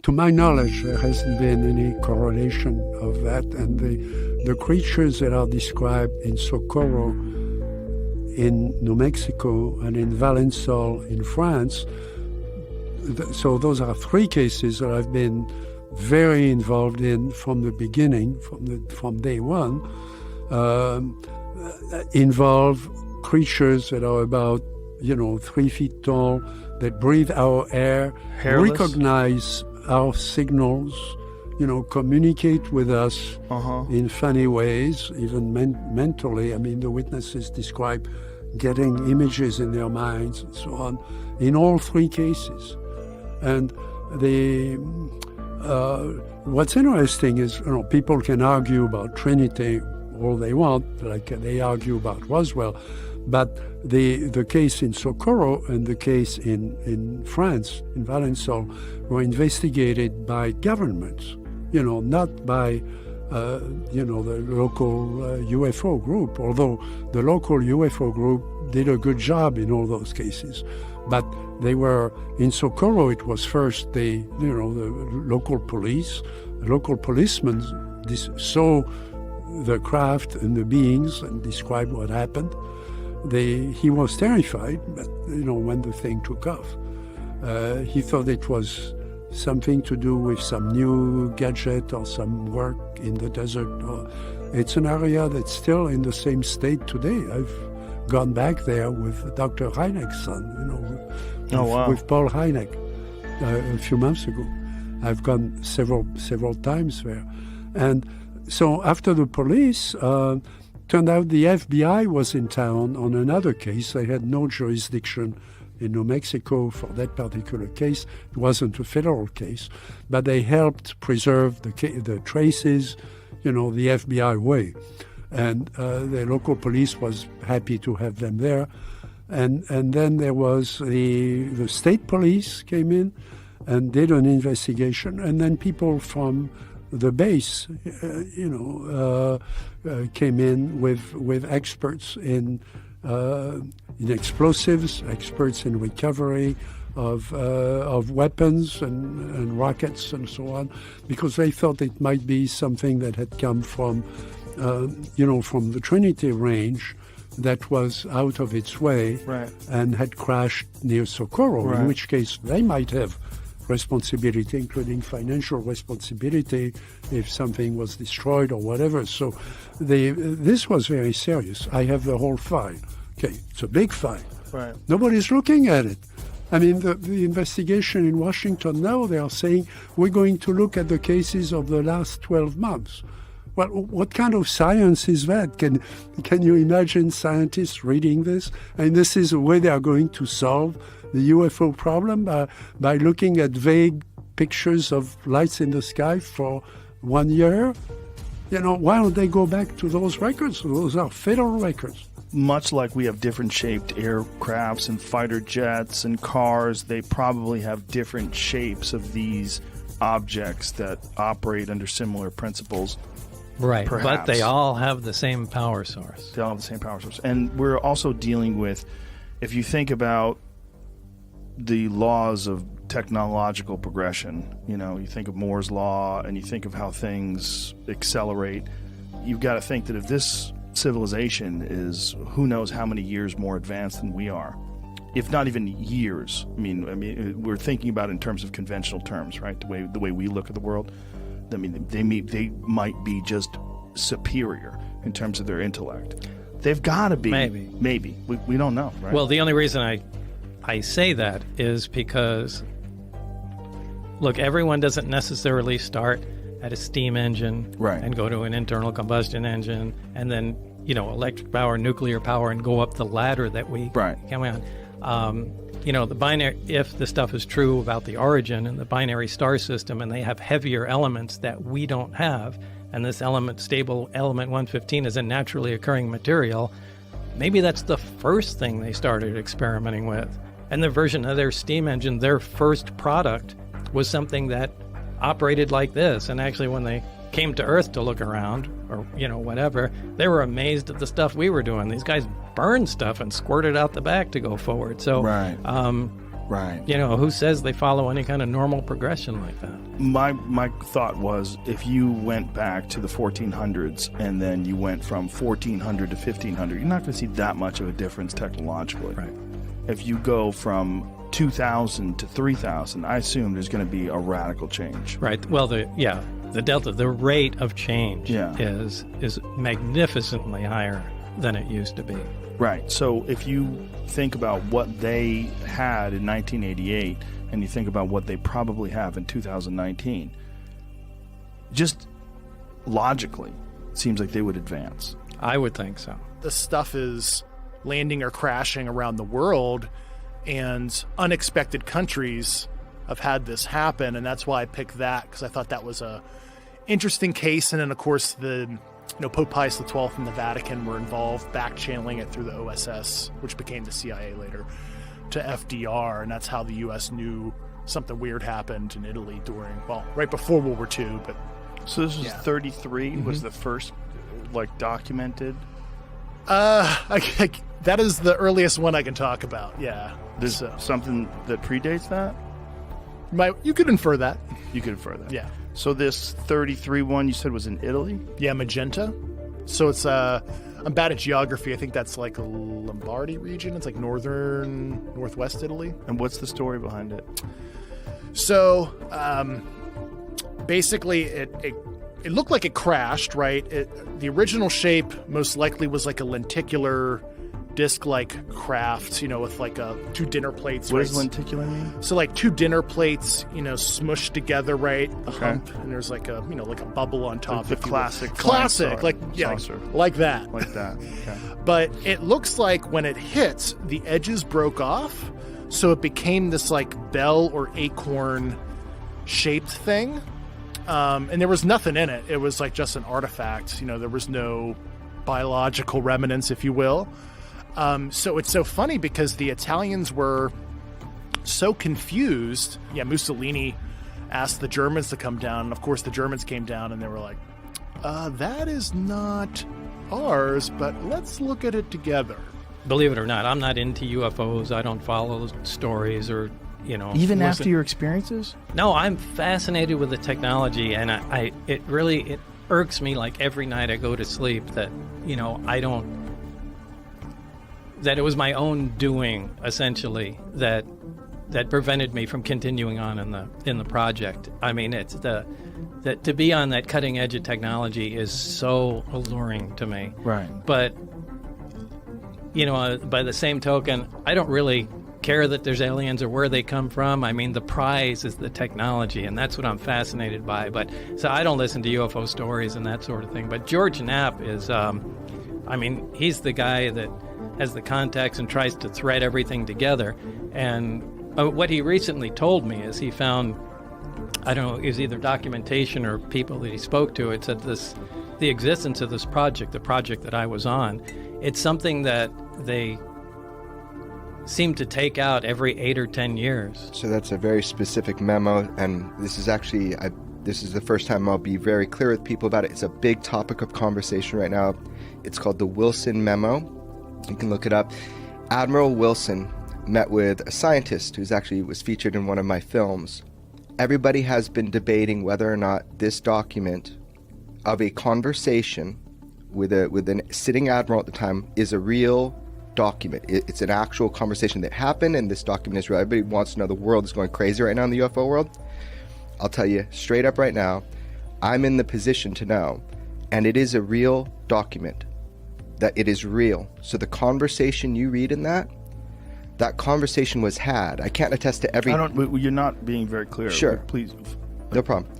To my knowledge, there hasn't been any correlation of that. And the creatures that are described in Socorro in New Mexico and in Valensole in France, so those are three cases that I've been very involved in from the beginning, from day one, involve creatures that are about 3 feet tall, that breathe our air, hairless, recognize our signals, communicate with us in funny ways, even mentally. I mean, the witnesses describe getting images in their minds and so on, in all three cases. And what's interesting is, people can argue about Trinity all they want, like they argue about Roswell, but the case in Socorro and the case in France, in Valensole, were investigated by governments, not by, the local UFO group, although the local UFO group did a good job in all those cases. But they were, in Socorro, it was first the local police, the local policemen saw the craft and the beings and described what happened. He was terrified, but when the thing took off, he thought it was something to do with some new gadget or some work in the desert. It's an area that's still in the same state today. I've gone back there with Dr. Hynek's son, with Paul Hynek a few months ago. I've gone several times there. And so after the police, turned out the FBI was in town on another case. They had no jurisdiction in New Mexico for that particular case. It wasn't a federal case, but they helped preserve the traces, the FBI way. And the local police was happy to have them there. And then there was the state police came in and did an investigation. And then people from the base, came in with experts in explosives, experts in recovery of weapons and rockets and so on, because they thought it might be something that had come from the Trinity Range that was out of its way, right, and had crashed near Socorro, right, in which case they might have responsibility, including financial responsibility if something was destroyed or whatever. So this was very serious. I have the whole file. Okay, it's a big file. Right. Nobody's looking at it. I mean, the investigation in Washington now, they are saying, we're going to look at the cases of the last 12 months. Well, what kind of science is that? Can you imagine scientists reading this? And this is the way they are going to solve the UFO problem, by looking at vague pictures of lights in the sky for 1 year? Why don't they go back to those records? Those are federal records. Much like we have different shaped aircrafts and fighter jets and cars, they probably have different shapes of these objects that operate under similar principles. Right, perhaps. But they all have the same power source. They all have the same power source. And we're also dealing with, if you think about the laws of technological progression, you think of Moore's law and you think of how things accelerate, you've got to think that if this civilization is who knows how many years more advanced than we are, if not even years. I mean, we're thinking about it in terms of conventional terms, right? The way we look at the world. I mean, they might be just superior in terms of their intellect. They've got to be. Maybe. We don't know, right? Well, the only reason I say that is because, look, everyone doesn't necessarily start at a steam engine, right, and go to an internal combustion engine and then, electric power, nuclear power, and go up the ladder that we come on. The binary, if the stuff is true about the origin and the binary star system, and they have heavier elements that we don't have, and this stable element 115 is a naturally occurring material, maybe that's the first thing they started experimenting with. And the version of their steam engine, their first product, was something that operated like this. And actually, when they came to Earth to look around, or, whatever, they were amazed at the stuff we were doing. These guys burned stuff and squirted out the back to go forward. So, right. Right. Who says they follow any kind of normal progression like that? My thought was, if you went back to the 1400s and then you went from 1400 to 1500, you're not going to see that much of a difference technologically. Right. If you go from 2000 to 3000, I assume there's going to be a radical change. Right. Well, the delta, the rate of change Yeah. is magnificently higher than it used to be. Right. So if you think about what they had in 1988 and you think about what they probably have in 2019, just logically, it seems like they would advance. I would think so. The stuff is landing or crashing around the world, and unexpected countries have had this happen, and that's why I picked that, because I thought that was a interesting case. And then, of course, Pope Pius XII and the Vatican were involved, back-channeling it through the OSS, which became the CIA later, to FDR, and that's how the U.S. knew something weird happened in Italy right before World War II. But so this was 33 was the first, documented? That is the earliest one I can talk about, yeah. There's something that predates that? You could infer that. You could infer that. Yeah. So this 33 one you said was in Italy? Yeah, Magenta. So it's I'm bad at geography. I think that's like a Lombardy region. It's like northwest Italy. And what's the story behind it? So basically it looked like it crashed, right? The original shape most likely was like a lenticular disc-like craft, with two dinner plates. What right? does lenticular mean? So two dinner plates, smushed together, right? A hump, and there's like a bubble on top. The classic, saucer. Like that. Like that. Okay. But it looks like when it hits, the edges broke off, so it became this bell or acorn shaped thing. And there was nothing in it. It was just an artifact. There was no biological remnants, if you will. So it's so funny because the Italians were so confused. Yeah, Mussolini asked the Germans to come down, and of course the Germans came down and they were like, that is not ours, but let's look at it together. Believe it or not, I'm not into UFOs. I don't follow stories or, Even after your experiences? No, I'm fascinated with the technology, and it irks me every night I go to sleep that, that it was my own doing, essentially, that prevented me from continuing on in the project. I mean, it's that to be on that cutting edge of technology is so alluring to me. Right. But by the same token, I don't really care that there's aliens or where they come from. I mean, the prize is the technology, and that's what I'm fascinated by. But so I don't listen to UFO stories and that sort of thing. But George Knapp is, he's the guy that has the contacts and tries to thread everything together. And what he recently told me is he found, I don't know, it was either documentation or people that he spoke to. It said the existence of this project, the project that I was on, it's something that they seem to take out every 8 or 10 years. So that's a very specific memo, and this is actually, this is the first time I'll be very clear with people about it. It's a big topic of conversation right now. It's called the Wilson Memo. You can look it up. Admiral Wilson met with a scientist who's actually was featured in one of my films. Everybody has been debating whether or not this document of a conversation with a sitting admiral at the time is a real document. It's an actual conversation that happened, and this document is real. Everybody wants to know. The world is going crazy right now in the UFO world. I'll tell you straight up right now, I'm in the position to know, and it is a real document, that it is real. So the conversation you read in that conversation was had. I can't attest to every... You're not being very clear. Sure. Please. No problem.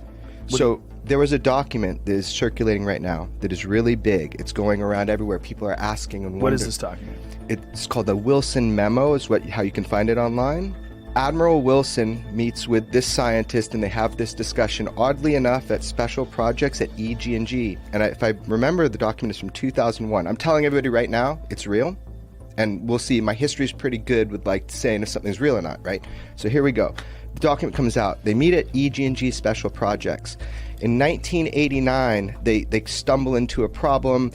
So there was a document that is circulating right now that is really big. It's going around everywhere. People are asking and wondering. What is this document? It's called the Wilson Memo, is how you can find it online. Admiral Wilson meets with this scientist, and they have this discussion, oddly enough, at special projects at EG&G. And if I remember, the document is from 2001. I'm telling everybody right now, it's real. And we'll see. My history is pretty good with saying if something's real or not, right? So here we go. The document comes out. They meet at EG&G special projects. In 1989, they stumble into a problem.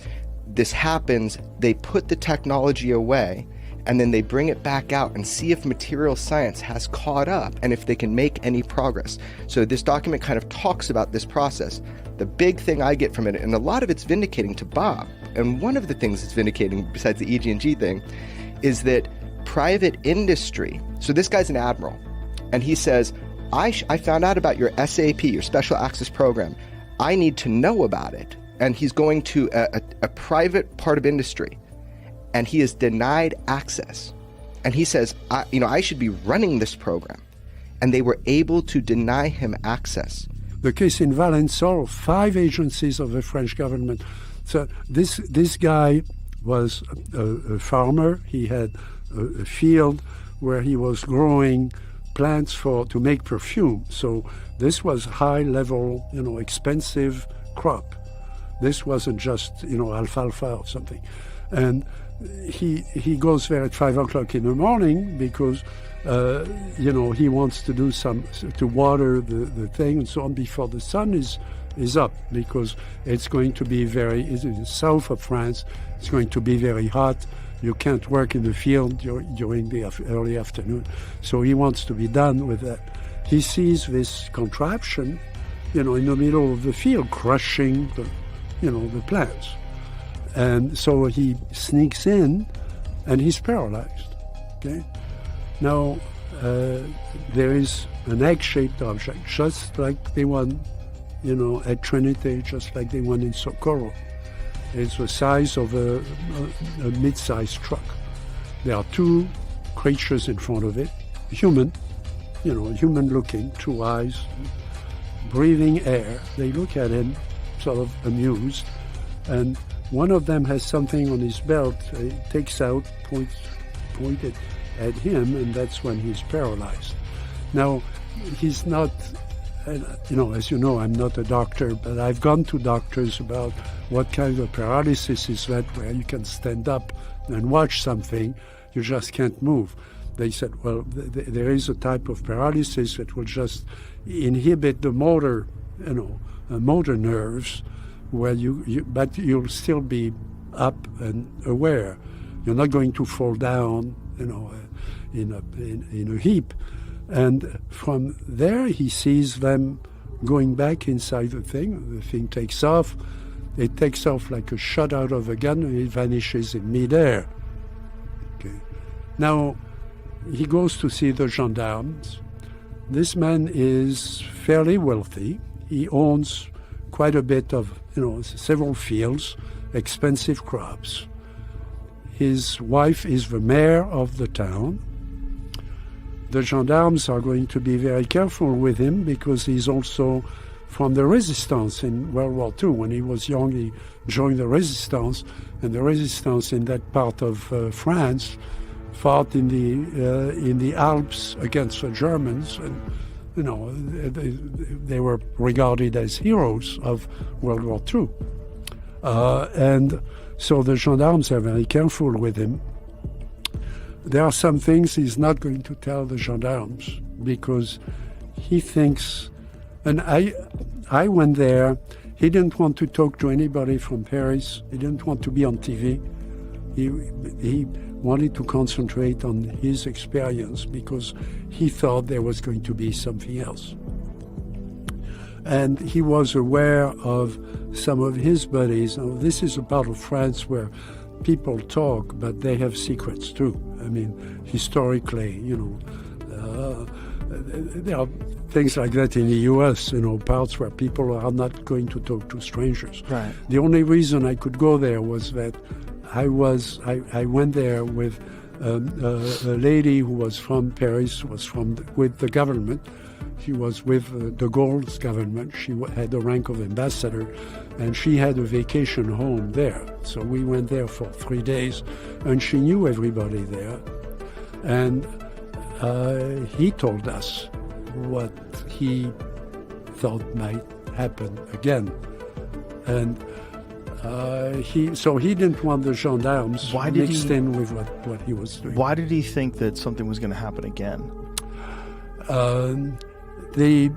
This happens. They put the technology away, and then they bring it back out and see if material science has caught up and if they can make any progress. So this document kind of talks about this process. The big thing I get from it, and a lot of it's vindicating to Bob, and one of the things it's vindicating besides the EG&G thing, is that private industry, so this guy's an admiral, and he says, I found out about your SAP, your Special Access Program. I need to know about it. And he's going to a private part of industry, and he is denied access. And he says, I should be running this program. And they were able to deny him access. The case in Valençol, 5 agencies of the French government. So this guy was a farmer. He had a field where he was growing plants to make perfume. So this was high level, expensive crop. This wasn't just, alfalfa or something. And he goes there at 5 o'clock in the morning because, he wants to do to water the thing and so on before the sun is up, because it's going to be in the south of France, it's going to be very hot. You can't work in the field during the early afternoon. So he wants to be done with that. He sees this contraption, in the middle of the field, crushing the plants. And so he sneaks in and he's paralyzed. Okay? Now, there is an egg-shaped object, just like the one, at Trinity, just like the one in Socorro. It's the size of a mid-sized truck. There are 2 creatures in front of it, human looking, 2 eyes, breathing air. They look at him sort of amused, and one of them has something on his belt. He takes out, pointed at him, and that's when he's paralyzed. Now, he's not, as you know, I'm not a doctor, but I've gone to doctors about what kind of paralysis is that, where you can stand up and watch something, you just can't move. They said, well, there is a type of paralysis that will just inhibit the motor, motor nerves, where but you'll still be up and aware. You're not going to fall down, in a heap. And from there, he sees them going back inside the thing. The thing takes off. It takes off like a shot out of a gun, and it vanishes in midair. Okay. Now, he goes to see the gendarmes. This man is fairly wealthy. He owns quite a bit of, several fields, expensive crops. His wife is the mayor of the town. The gendarmes are going to be very careful with him because he's also from the resistance in World War II. When he was young, he joined the resistance, and the resistance in that part of France fought in the Alps against the Germans, and they were regarded as heroes of World War II. And so the gendarmes are very careful with him. There are some things he's not going to tell the gendarmes because he thinks, and I went there, he didn't want to talk to anybody from Paris, he didn't want to be on TV. He wanted to concentrate on his experience because he thought there was going to be something else. And he was aware of some of his buddies. Now, this is a part of France where people talk, but they have secrets too. I mean, historically, there are things like that in the U.S., parts where people are not going to talk to strangers. Right. The only reason I could go there was that I went there with a lady who was from Paris, with the government. She was with de Gaulle's government. She had the rank of ambassador, and she had a vacation home there. So we went there for 3 days, and she knew everybody there. And he told us what he thought might happen again. And he didn't want the gendarmes mixed in with what he was doing. Why did he think that something was going to happen again? They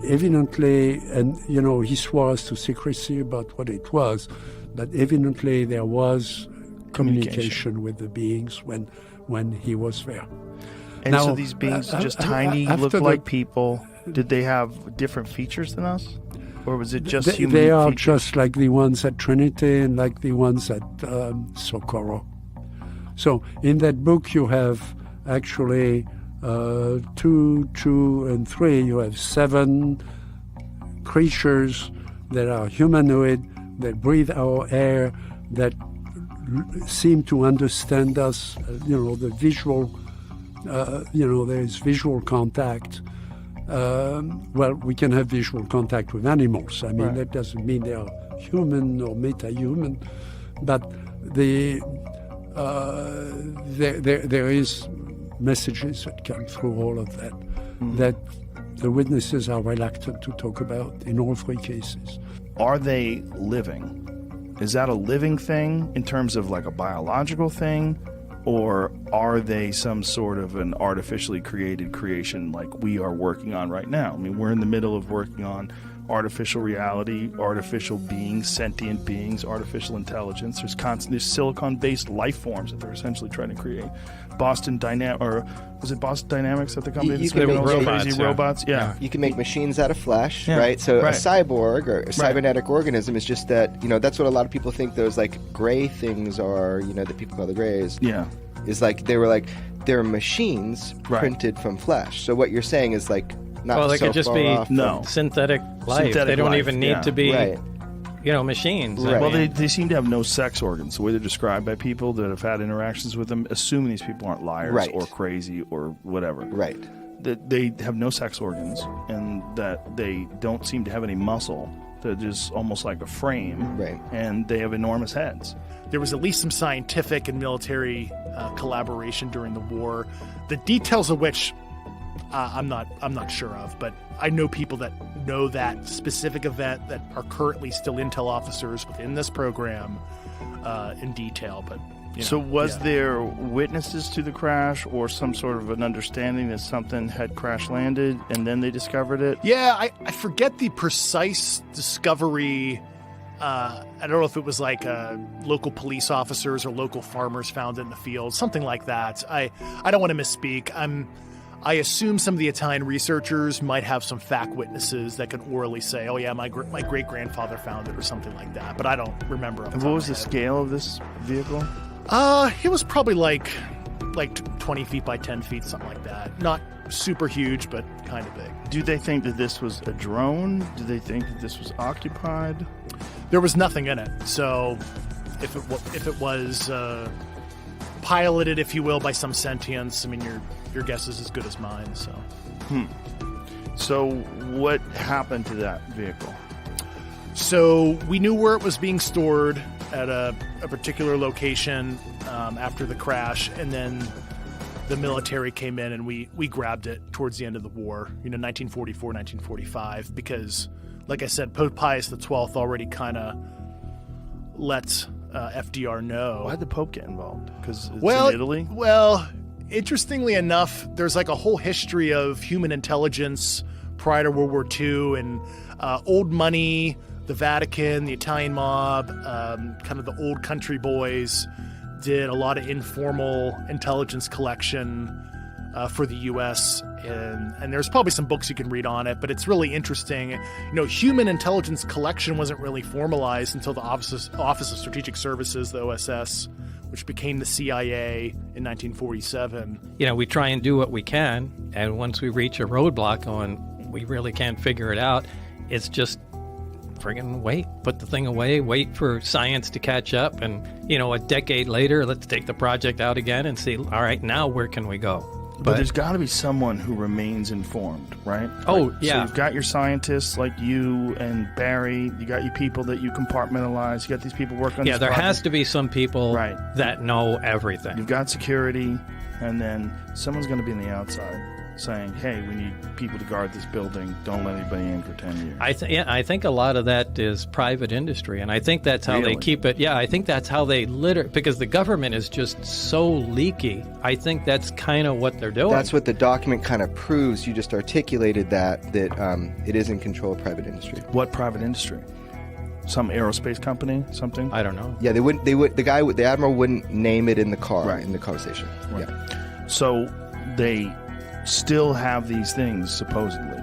evidently, and he swore us to secrecy about what it was, but evidently there was communication with the beings when when he was there. And Now, so these beings are just tiny, after look the- like people. Did they have different features than us? Or was it just They, human they are features? just like the ones at Trinity and like the ones at Socorro. So in that book you have actually 2, 2, and 3. You have 7 creatures that are humanoid, that breathe our air, that seem to understand us. The visual, there's visual contact. Well, we can have visual contact with animals. I mean, Right. that doesn't mean they are human or meta-human, but there is messages that come through all of that that the witnesses are reluctant to talk about in all 3 cases. Are they living? Is that a living thing in terms of like a biological thing? Or are they some sort of an artificially created creation like we are working on right now? I mean, we're in the middle of working on artificial reality, artificial beings, sentient beings, artificial intelligence. There's silicon-based life forms that they're essentially trying to create. Was it Boston Dynamics at the company? You that's can making make those robots, crazy yeah. robots? Yeah. You can make machines out of flesh, Yeah, right? So right. a cyborg or a cybernetic organism is just that, that's what a lot of people think those like gray things are, that people call the grays. Yeah. Is like, they're machines Right. printed from flesh. So what you're saying is like not Well, they so could just far be off from- No. synthetic life. Synthetic they don't life, even need yeah. to be, Right. machines. Right. Well, they seem to have no sex organs. The way they're described by people that have had interactions with them, assuming these people aren't liars Right. or crazy or whatever. Right. That they have no sex organs and that they don't seem to have any muscle. They're just almost like a frame. Right. And they have enormous heads. There was at least some scientific and military collaboration during the war, the details of which I'm not sure of, but I know people that know that specific event that are currently still intel officers within this program in detail. But So was there witnesses to the crash or some sort of an understanding that something had crash landed and then they discovered it? Yeah, I forget the precise discovery. I don't know if it was like local police officers or local farmers found it in the field, something like that. I don't want to misspeak. I assume some of the Italian researchers might have some fact witnesses that could orally say, "Oh yeah, my great-grandfather found it" or something like that. But I don't remember. And what was the scale of this vehicle? It was probably like 20 feet by 10 feet, something like that. Not super huge, but kind of big. Do they think that this was a drone? Do they think that this was occupied? There was nothing in it, so if it was piloted, if you will, by some sentience, I mean, your guess is as good as mine. So, So what happened to that vehicle? so we knew where it was being stored at a particular location after the crash, and then the military came in and we grabbed it towards the end of the war, 1944, 1945, because, like I said, Pope Pius XII already kind of let FDR know. Why'd the Pope get involved? Because it's Well, in Italy? Well, interestingly enough, there's like a whole history of human intelligence prior to World War II and old money, the Vatican, the Italian mob, kind of the old country boys did a lot of informal intelligence collection for the U.S. And there's probably some books you can read on it, but it's really interesting. Human intelligence collection wasn't really formalized until the Office of Strategic Services, the OSS, which became the CIA in 1947. We try and do what we can, and once we reach a roadblock on we really can't figure it out, it's just friggin' wait, put the thing away, wait for science to catch up, and a decade later, let's take the project out again and see, all right, now where can we go? But there's got to be someone who remains informed, right? Oh, yeah. So you've got your scientists like you and Barry. You got your people that you compartmentalize. You got these people working on Yeah, this there project. has to be some people Right. that know everything. You've got security, and then someone's going to be on the outside saying, hey, we need people to guard this building. Don't let anybody in for 10 years. I think a lot of that is private industry, and I think that's how Really? they keep it. Yeah, I think that's how they because the government is just so leaky. I think that's kind of what they're doing. That's what the document kind of proves. You just articulated that it is in control of private industry. What private industry? Some aerospace company, something? I don't know. Yeah, the admiral wouldn't name it in the car, Right. in the conversation. Right. Yeah. So they still have these things, supposedly.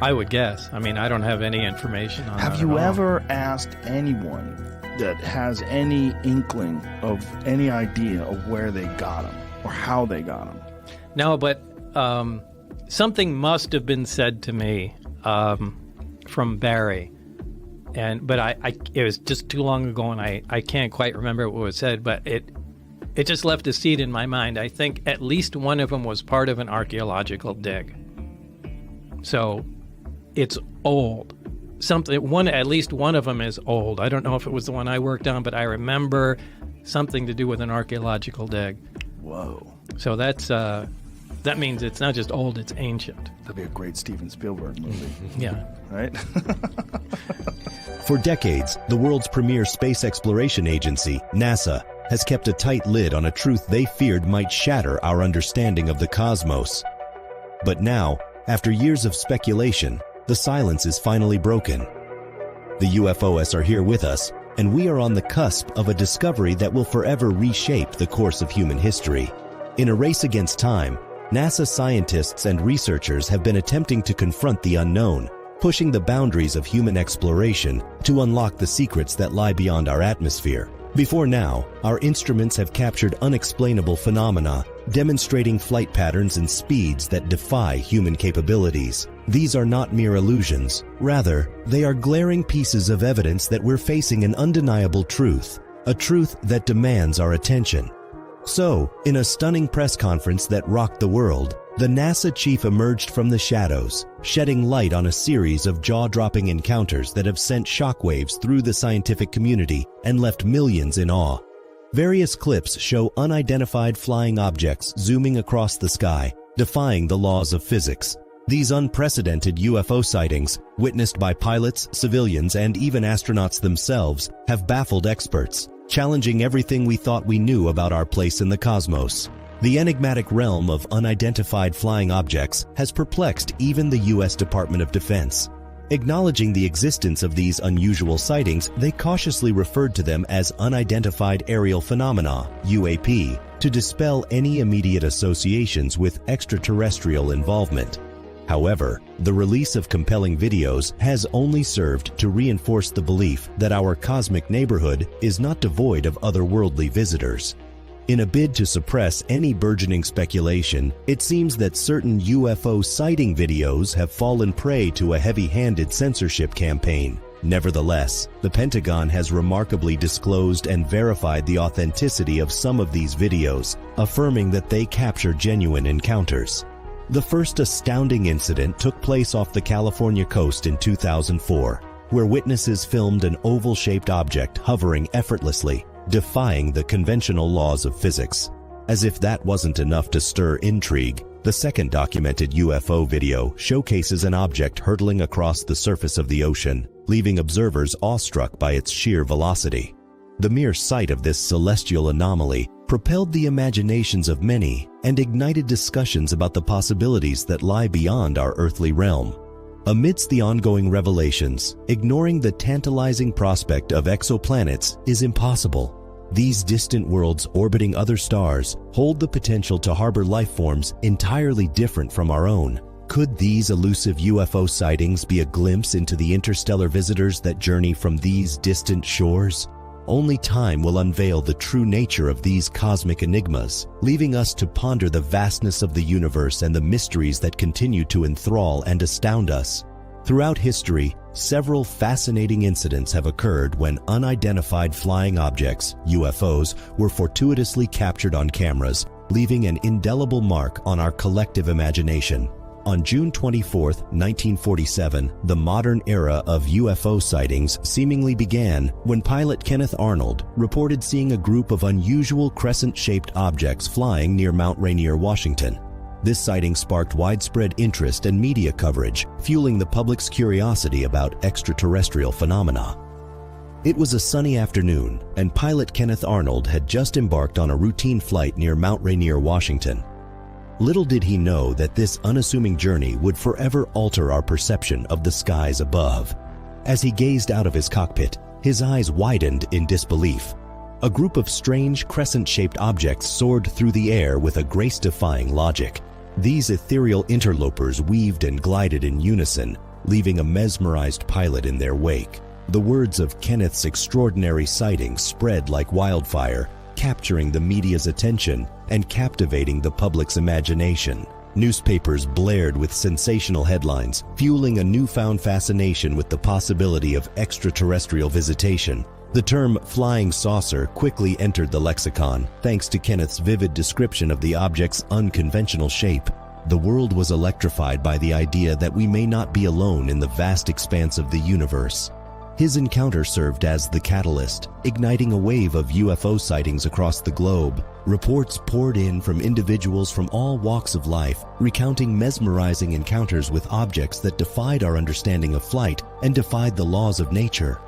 I would guess. I mean, I don't have any information on that. Have at you all. ever asked anyone that has any inkling of any idea of where they got them or how they got them? No, but something must have been said to me from Barry, but it was just too long ago, and I can't quite remember what was said, but it just left a seed in my mind. I think at least one of them was part of an archaeological dig, so it's old. At least one of them is old. I don't know if it was the one I worked on, but I remember something to do with an archaeological dig. Whoa. So that means it's not just old, it's ancient. That'd be a great Steven Spielberg movie. Yeah. Right? For decades, the world's premier space exploration agency, NASA, has kept a tight lid on a truth they feared might shatter our understanding of the cosmos. But now, after years of speculation, the silence is finally broken. The UFOs are here with us, and we are on the cusp of a discovery that will forever reshape the course of human history. In a race against time, NASA scientists and researchers have been attempting to confront the unknown, pushing the boundaries of human exploration to unlock the secrets that lie beyond our atmosphere. Before now, our instruments have captured unexplainable phenomena, demonstrating flight patterns and speeds that defy human capabilities. These are not mere illusions. Rather, they are glaring pieces of evidence that we're facing an undeniable truth, a truth that demands our attention. So, in a stunning press conference that rocked the world, the NASA chief emerged from the shadows, shedding light on a series of jaw-dropping encounters that have sent shockwaves through the scientific community and left millions in awe. Various clips show unidentified flying objects zooming across the sky, defying the laws of physics. These unprecedented UFO sightings, witnessed by pilots, civilians, and even astronauts themselves, have baffled experts, challenging everything we thought we knew about our place in the cosmos. The enigmatic realm of unidentified flying objects has perplexed even the U.S. Department of Defense. Acknowledging the existence of these unusual sightings, they cautiously referred to them as unidentified aerial phenomena, UAP, to dispel any immediate associations with extraterrestrial involvement. However, the release of compelling videos has only served to reinforce the belief that our cosmic neighborhood is not devoid of otherworldly visitors. In a bid to suppress any burgeoning speculation, it seems that certain UFO sighting videos have fallen prey to a heavy-handed censorship campaign. Nevertheless, the Pentagon has remarkably disclosed and verified the authenticity of some of these videos, affirming that they capture genuine encounters. The first astounding incident took place off the California coast in 2004, where witnesses filmed an oval-shaped object hovering effortlessly, defying the conventional laws of physics. As if that wasn't enough to stir intrigue, the second documented UFO video showcases an object hurtling across the surface of the ocean, leaving observers awestruck by its sheer velocity. The mere sight of this celestial anomaly propelled the imaginations of many and ignited discussions about the possibilities that lie beyond our earthly realm. Amidst the ongoing revelations, ignoring the tantalizing prospect of exoplanets is impossible. These distant worlds orbiting other stars hold the potential to harbor life forms entirely different from our own. Could these elusive UFO sightings be a glimpse into the interstellar visitors that journey from these distant shores? Only time will unveil the true nature of these cosmic enigmas, leaving us to ponder the vastness of the universe and the mysteries that continue to enthrall and astound us. Throughout history, several fascinating incidents have occurred when unidentified flying objects, UFOs, were fortuitously captured on cameras, leaving an indelible mark on our collective imagination. On June 24, 1947, the modern era of UFO sightings seemingly began when pilot Kenneth Arnold reported seeing a group of unusual crescent-shaped objects flying near Mount Rainier, Washington. This sighting sparked widespread interest and media coverage, fueling the public's curiosity about extraterrestrial phenomena. It was a sunny afternoon, and pilot Kenneth Arnold had just embarked on a routine flight near Mount Rainier, Washington. Little did he know that this unassuming journey would forever alter our perception of the skies above. As he gazed out of his cockpit, his eyes widened in disbelief. A group of strange crescent-shaped objects soared through the air with a grace-defying logic. These ethereal interlopers weaved and glided in unison, leaving a mesmerized pilot in their wake. The words of Kenneth's extraordinary sightings spread like wildfire, capturing the media's attention and captivating the public's imagination. Newspapers blared with sensational headlines, fueling a newfound fascination with the possibility of extraterrestrial visitation. The term flying saucer quickly entered the lexicon, thanks to Kenneth's vivid description of the object's unconventional shape. The world was electrified by the idea that we may not be alone in the vast expanse of the universe. His encounter served as the catalyst, igniting a wave of UFO sightings across the globe. Reports poured in from individuals from all walks of life, recounting mesmerizing encounters with objects that defied our understanding of flight and defied the laws of nature.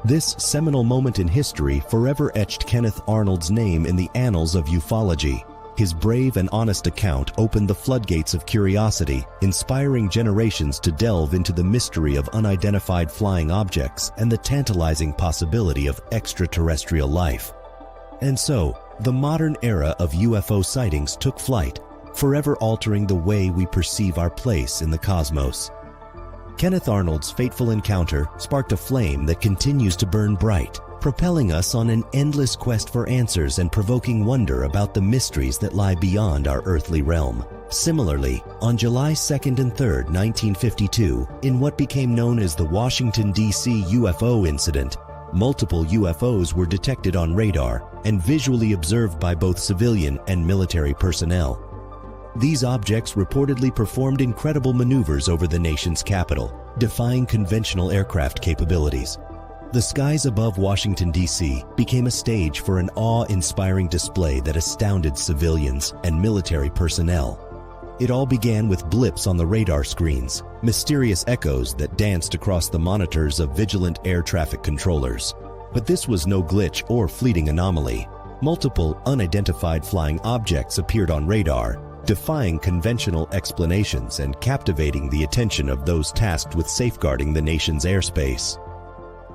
This seminal moment in history forever etched Kenneth Arnold's name in the annals of ufology. His brave and honest account opened the floodgates of curiosity, inspiring generations to delve into the mystery of unidentified flying objects and the tantalizing possibility of extraterrestrial life. And so, the modern era of UFO sightings took flight, forever altering the way we perceive our place in the cosmos. Kenneth Arnold's fateful encounter sparked a flame that continues to burn bright, propelling us on an endless quest for answers and provoking wonder about the mysteries that lie beyond our earthly realm. Similarly, on July 2nd and 3rd, 1952, in what became known as the Washington, D.C. UFO incident, multiple UFOs were detected on radar and visually observed by both civilian and military personnel. These objects reportedly performed incredible maneuvers over the nation's capital, defying conventional aircraft capabilities. The skies above Washington, D.C. became a stage for an awe-inspiring display that astounded civilians and military personnel. It all began with blips on the radar screens, mysterious echoes that danced across the monitors of vigilant air traffic controllers. But this was no glitch or fleeting anomaly. Multiple unidentified flying objects appeared on radar, defying conventional explanations and captivating the attention of those tasked with safeguarding the nation's airspace.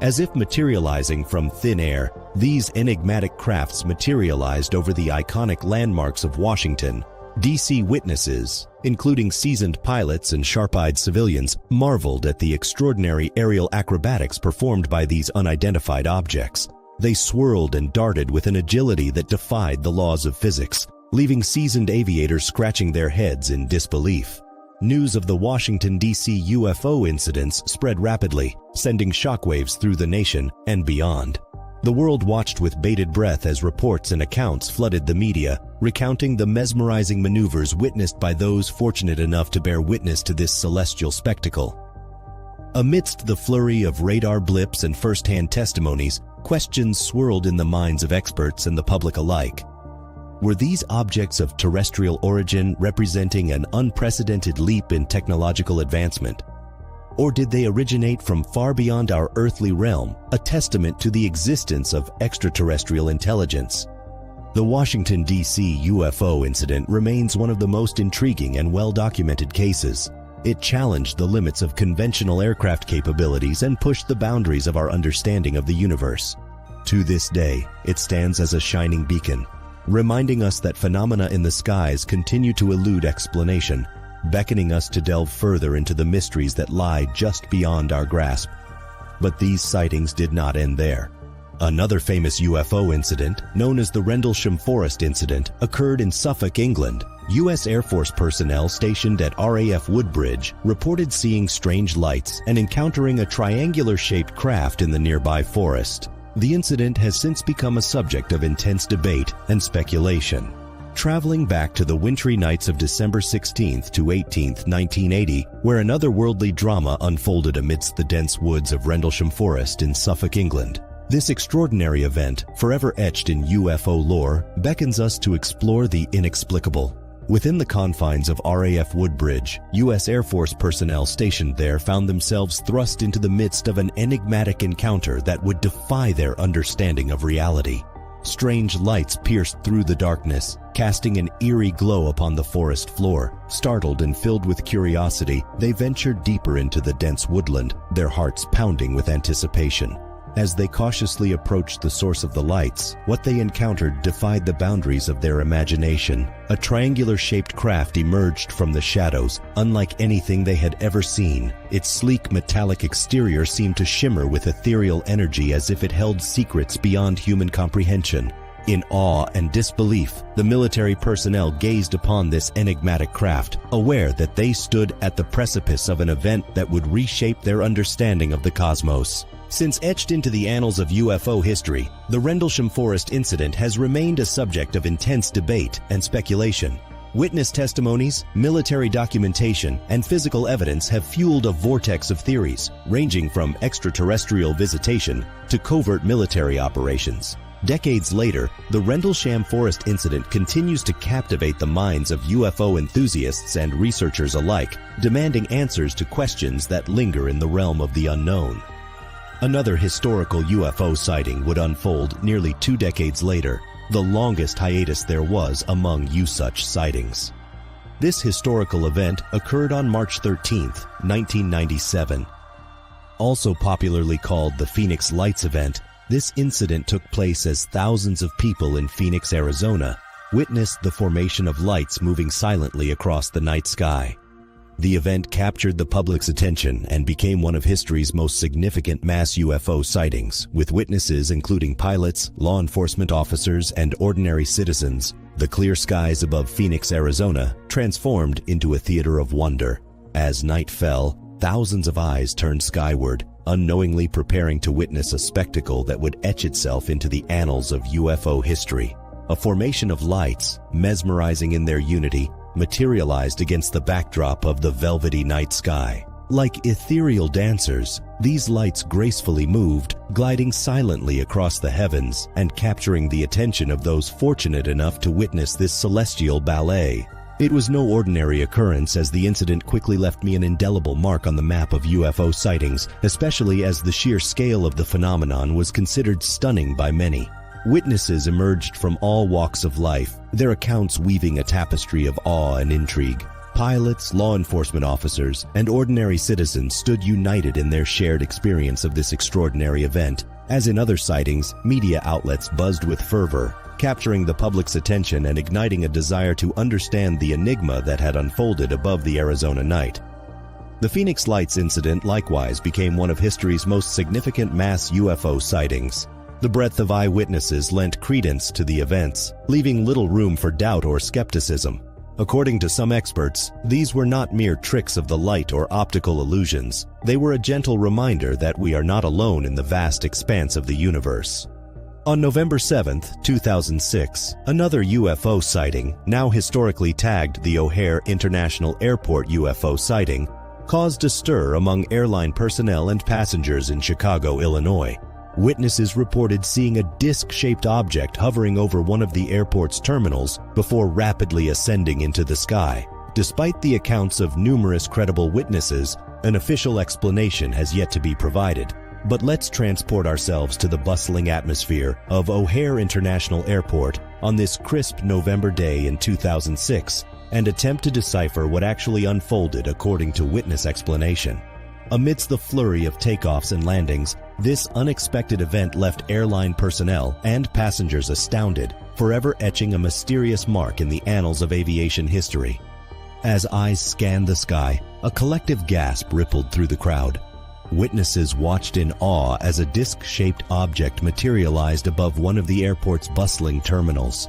As if materializing from thin air, these enigmatic crafts materialized over the iconic landmarks of Washington. D.C. witnesses, including seasoned pilots and sharp-eyed civilians, marveled at the extraordinary aerial acrobatics performed by these unidentified objects. They swirled and darted with an agility that defied the laws of physics, leaving seasoned aviators scratching their heads in disbelief. News of the Washington, D.C. UFO incidents spread rapidly, sending shockwaves through the nation and beyond. The world watched with bated breath as reports and accounts flooded the media, recounting the mesmerizing maneuvers witnessed by those fortunate enough to bear witness to this celestial spectacle. Amidst the flurry of radar blips and first-hand testimonies, questions swirled in the minds of experts and the public alike. Were these objects of terrestrial origin representing an unprecedented leap in technological advancement? Or did they originate from far beyond our earthly realm, a testament to the existence of extraterrestrial intelligence? The Washington, D.C. UFO incident remains one of the most intriguing and well-documented cases. It challenged the limits of conventional aircraft capabilities and pushed the boundaries of our understanding of the universe. To this day, it stands as a shining beacon, reminding us that phenomena in the skies continue to elude explanation, beckoning us to delve further into the mysteries that lie just beyond our grasp. But these sightings did not end there. Another famous UFO incident, known as the Rendlesham Forest incident, occurred in Suffolk, England. U.S. Air Force personnel stationed at RAF Woodbridge reported seeing strange lights and encountering a triangular-shaped craft in the nearby forest. The incident has since become a subject of intense debate and speculation. Traveling back to the wintry nights of December 16th to 18th, 1980, where an otherworldly drama unfolded amidst the dense woods of Rendlesham Forest in Suffolk, England. This extraordinary event, forever etched in UFO lore, beckons us to explore the inexplicable. Within the confines of RAF Woodbridge, U.S. Air Force personnel stationed there found themselves thrust into the midst of an enigmatic encounter that would defy their understanding of reality. Strange lights pierced through the darkness, casting an eerie glow upon the forest floor. Startled and filled with curiosity, they ventured deeper into the dense woodland, their hearts pounding with anticipation. As they cautiously approached the source of the lights, what they encountered defied the boundaries of their imagination. A triangular-shaped craft emerged from the shadows, unlike anything they had ever seen. Its sleek metallic exterior seemed to shimmer with ethereal energy as if it held secrets beyond human comprehension. In awe and disbelief, the military personnel gazed upon this enigmatic craft, aware that they stood at the precipice of an event that would reshape their understanding of the cosmos. Since etched into the annals of UFO history, the Rendlesham Forest incident has remained a subject of intense debate and speculation. Witness testimonies, military documentation, and physical evidence have fueled a vortex of theories, ranging from extraterrestrial visitation to covert military operations. Decades later, the Rendlesham Forest incident continues to captivate the minds of UFO enthusiasts and researchers alike, demanding answers to questions that linger in the realm of the unknown. Another historical UFO sighting would unfold nearly 2 decades later, the longest hiatus there was among such sightings. This historical event occurred on March 13, 1997. Also popularly called the Phoenix Lights event, this incident took place as thousands of people in Phoenix, Arizona, witnessed the formation of lights moving silently across the night sky. The event captured the public's attention and became one of history's most significant mass UFO sightings, with witnesses including pilots, law enforcement officers, and ordinary citizens. The clear skies above Phoenix, Arizona, transformed into a theater of wonder. As night fell, thousands of eyes turned skyward, unknowingly preparing to witness a spectacle that would etch itself into the annals of UFO history. A formation of lights, mesmerizing in their unity, materialized against the backdrop of the velvety night sky. Like ethereal dancers, these lights gracefully moved, gliding silently across the heavens and capturing the attention of those fortunate enough to witness this celestial ballet. It was no ordinary occurrence, as the incident quickly left me an indelible mark on the map of UFO sightings, especially as the sheer scale of the phenomenon was considered stunning by many. Witnesses emerged from all walks of life, their accounts weaving a tapestry of awe and intrigue. Pilots, law enforcement officers, and ordinary citizens stood united in their shared experience of this extraordinary event. As in other sightings, media outlets buzzed with fervor, capturing the public's attention and igniting a desire to understand the enigma that had unfolded above the Arizona night. The Phoenix Lights incident likewise became one of history's most significant mass UFO sightings. The breadth of eyewitnesses lent credence to the events, leaving little room for doubt or skepticism. According to some experts, these were not mere tricks of the light or optical illusions. They were a gentle reminder that we are not alone in the vast expanse of the universe. On November 7, 2006, another UFO sighting, now historically tagged the O'Hare International Airport UFO sighting, caused a stir among airline personnel and passengers in Chicago, Illinois. Witnesses reported seeing a disc-shaped object hovering over one of the airport's terminals before rapidly ascending into the sky. Despite the accounts of numerous credible witnesses, an official explanation has yet to be provided. But let's transport ourselves to the bustling atmosphere of O'Hare International Airport on this crisp November day in 2006 and attempt to decipher what actually unfolded according to witness explanation. Amidst the flurry of takeoffs and landings, this unexpected event left airline personnel and passengers astounded, forever etching a mysterious mark in the annals of aviation history. As eyes scanned the sky, a collective gasp rippled through the crowd. Witnesses watched in awe as a disc-shaped object materialized above one of the airport's bustling terminals.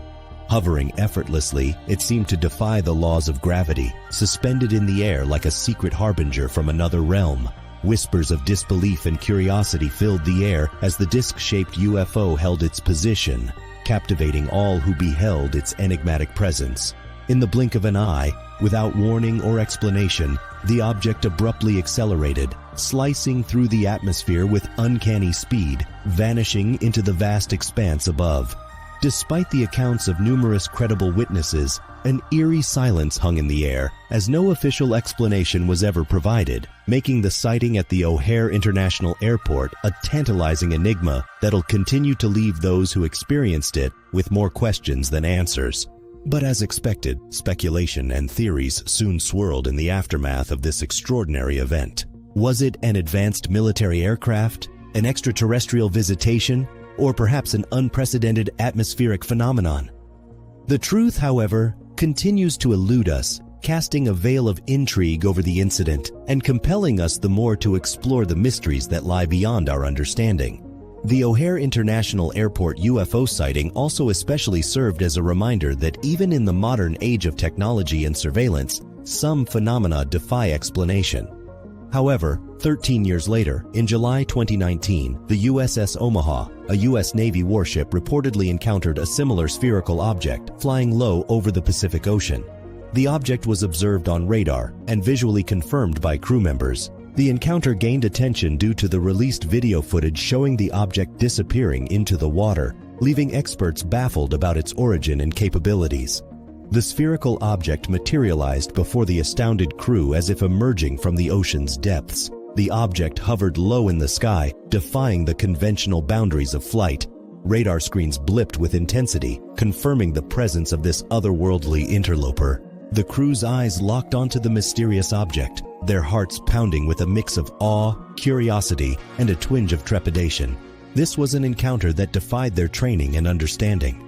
Hovering effortlessly, it seemed to defy the laws of gravity, suspended in the air like a secret harbinger from another realm. Whispers of disbelief and curiosity filled the air as the disc-shaped UFO held its position, captivating all who beheld its enigmatic presence. In the blink of an eye, without warning or explanation, the object abruptly accelerated, slicing through the atmosphere with uncanny speed, vanishing into the vast expanse above. Despite the accounts of numerous credible witnesses, An eerie silence hung in the air, as no official explanation was ever provided, making the sighting at the O'Hare International Airport a tantalizing enigma that'll continue to leave those who experienced it with more questions than answers. But as expected, speculation and theories soon swirled in the aftermath of this extraordinary event. Was it an advanced military aircraft, an extraterrestrial visitation, or perhaps an unprecedented atmospheric phenomenon? The truth, however, continues to elude us, casting a veil of intrigue over the incident and compelling us the more to explore the mysteries that lie beyond our understanding. The O'Hare International Airport UFO sighting also especially served as a reminder that even in the modern age of technology and surveillance, some phenomena defy explanation. However, 13 years later, in July 2019, the USS Omaha, a U.S. Navy warship, reportedly encountered a similar spherical object flying low over the Pacific Ocean. The object was observed on radar and visually confirmed by crew members. The encounter gained attention due to the released video footage showing the object disappearing into the water, leaving experts baffled about its origin and capabilities. The spherical object materialized before the astounded crew as if emerging from the ocean's depths. The object hovered low in the sky, defying the conventional boundaries of flight. Radar screens blipped with intensity, confirming the presence of this otherworldly interloper. The crew's eyes locked onto the mysterious object, their hearts pounding with a mix of awe, curiosity, and a twinge of trepidation. This was an encounter that defied their training and understanding.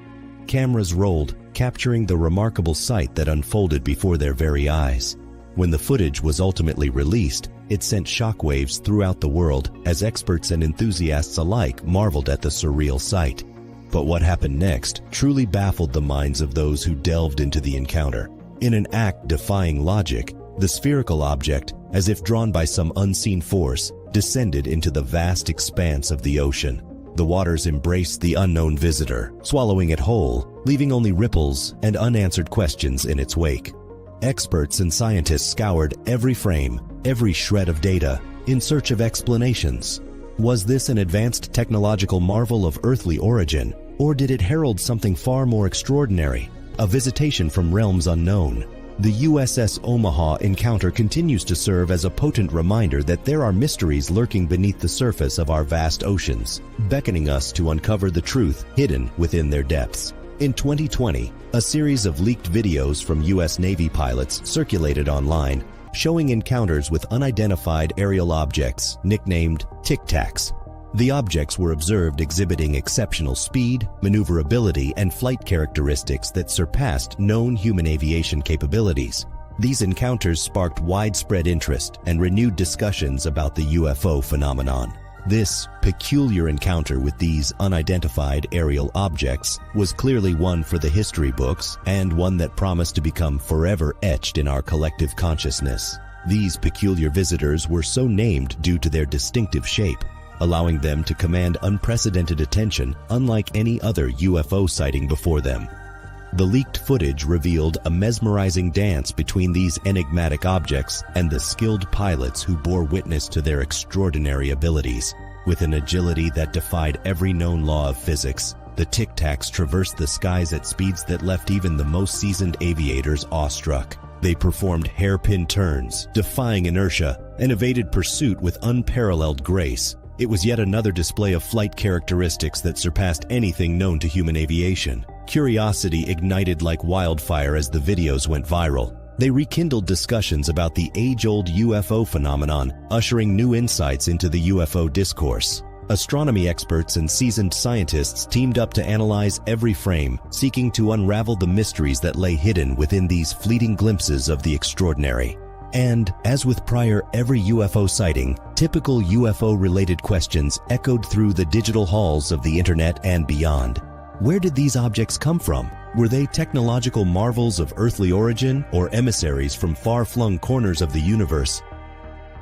Cameras rolled, capturing the remarkable sight that unfolded before their very eyes. When the footage was ultimately released, it sent shockwaves throughout the world as experts and enthusiasts alike marveled at the surreal sight. But what happened next truly baffled the minds of those who delved into the encounter. In an act defying logic, the spherical object, as if drawn by some unseen force, descended into the vast expanse of the ocean. The waters embraced the unknown visitor, swallowing it whole, leaving only ripples and unanswered questions in its wake. Experts and scientists scoured every frame, every shred of data, in search of explanations. Was this an advanced technological marvel of earthly origin, or did it herald something far more extraordinary, a visitation from realms unknown? The USS Omaha encounter continues to serve as a potent reminder that there are mysteries lurking beneath the surface of our vast oceans, beckoning us to uncover the truth hidden within their depths. In 2020, a series of leaked videos from U.S. Navy pilots circulated online, showing encounters with unidentified aerial objects nicknamed Tic Tacs. The objects were observed exhibiting exceptional speed, maneuverability, and flight characteristics that surpassed known human aviation capabilities. These encounters sparked widespread interest and renewed discussions about the UFO phenomenon. This peculiar encounter with these unidentified aerial objects was clearly one for the history books and one that promised to become forever etched in our collective consciousness. These peculiar visitors were so named due to their distinctive shape, allowing them to command unprecedented attention unlike any other UFO sighting before them. The leaked footage revealed a mesmerizing dance between these enigmatic objects and the skilled pilots who bore witness to their extraordinary abilities. With an agility that defied every known law of physics, the Tic Tacs traversed the skies at speeds that left even the most seasoned aviators awestruck. They performed hairpin turns, defying inertia, and evaded pursuit with unparalleled grace. It was yet another display of flight characteristics that surpassed anything known to human aviation. Curiosity ignited like wildfire as the videos went viral. They rekindled discussions about the age-old UFO phenomenon, ushering new insights into the UFO discourse. Astronomy experts and seasoned scientists teamed up to analyze every frame, seeking to unravel the mysteries that lay hidden within these fleeting glimpses of the extraordinary. And, as with every UFO sighting, typical UFO-related questions echoed through the digital halls of the internet and beyond. Where did these objects come from? Were they technological marvels of earthly origin or emissaries from far-flung corners of the universe?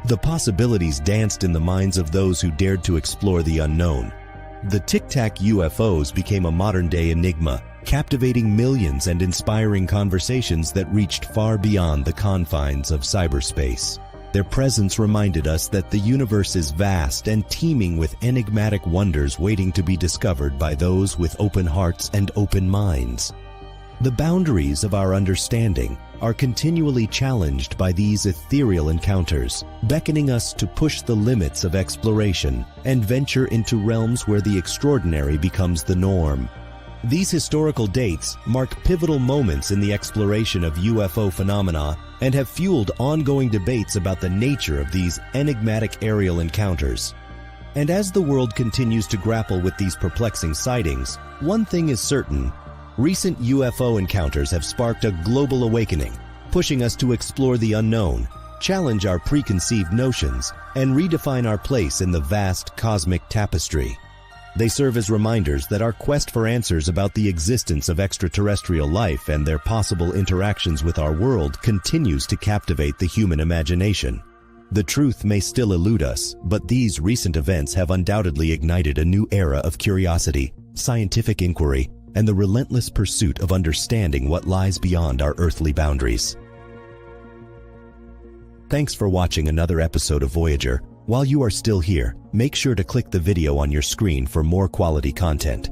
The possibilities danced in the minds of those who dared to explore the unknown. The Tic Tac UFOs became a modern-day enigma, captivating millions and inspiring conversations that reached far beyond the confines of cyberspace. Their presence reminded us that the universe is vast and teeming with enigmatic wonders waiting to be discovered by those with open hearts and open minds. The boundaries of our understanding are continually challenged by these ethereal encounters, beckoning us to push the limits of exploration and venture into realms where the extraordinary becomes the norm. These historical dates mark pivotal moments in the exploration of UFO phenomena and have fueled ongoing debates about the nature of these enigmatic aerial encounters. And as the world continues to grapple with these perplexing sightings, one thing is certain: recent UFO encounters have sparked a global awakening, pushing us to explore the unknown, challenge our preconceived notions, and redefine our place in the vast cosmic tapestry. They serve as reminders that our quest for answers about the existence of extraterrestrial life and their possible interactions with our world continues to captivate the human imagination. The truth may still elude us, but these recent events have undoubtedly ignited a new era of curiosity, scientific inquiry, and the relentless pursuit of understanding what lies beyond our earthly boundaries. Thanks for watching another episode of Voyager. While you are still here, make sure to click the video on your screen for more quality content.